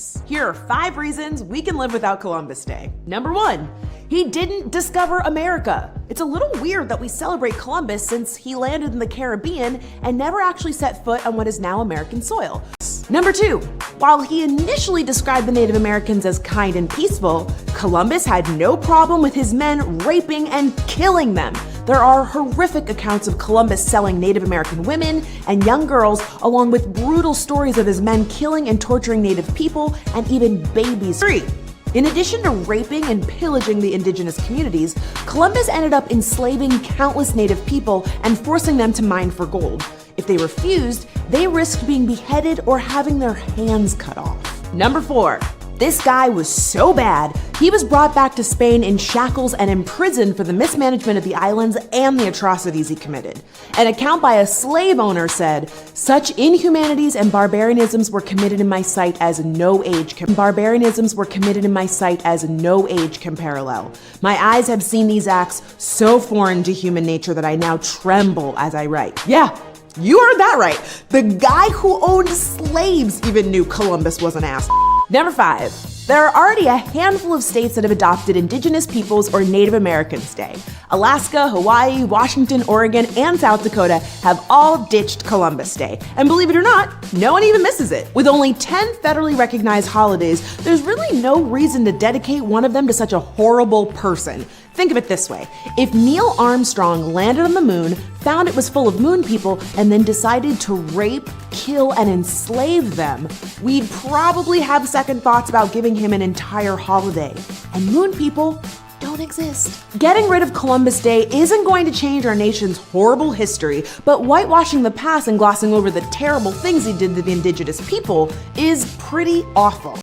Columbus. Here are 5 reasons we can live without Columbus Day. Number 1, he didn't discover America. It's a little weird that we celebrate Columbus since he landed in the Caribbean and never actually set foot on what is now American soil. Number 2, while he initially described the Native Americans as kind and peaceful, Columbus had no problem with his men raping and killing them. There are horrific accounts of Columbus selling Native American women and young girls, along with brutal stories of his men killing and torturing Native people and even babies. 3, in addition to raping and pillaging the indigenous communities, Columbus ended up enslaving countless Native people and forcing them to mine for gold. If they refused, they risked being beheaded or having their hands cut off. Number 4, this guy was so bad, he was brought back to Spain in shackles and imprisoned for the mismanagement of the islands and the atrocities he committed. An account by a slave owner said, "Such inhumanities and barbarianisms were committed in my sight as no age can parallel. My eyes have seen these acts so foreign to human nature that I now tremble as I write." Yeah, you heard that right. The guy who owned slaves even knew Columbus was an ass. Number 5, there are already a handful of states that have adopted Indigenous Peoples or Native Americans Day. Alaska, Hawaii, Washington, Oregon, and South Dakota have all ditched Columbus Day. And believe it or not, no one even misses it. With only 10 federally recognized holidays, there's really no reason to dedicate one of them to such a horrible person. Think of it this way. If Neil Armstrong landed on the moon, found it was full of moon people, and then decided to rape, kill, and enslave them, we'd probably have second thoughts about giving him an entire holiday. And moon people don't exist. Getting rid of Columbus Day isn't going to change our nation's horrible history, but whitewashing the past and glossing over the terrible things he did to the indigenous people is pretty awful.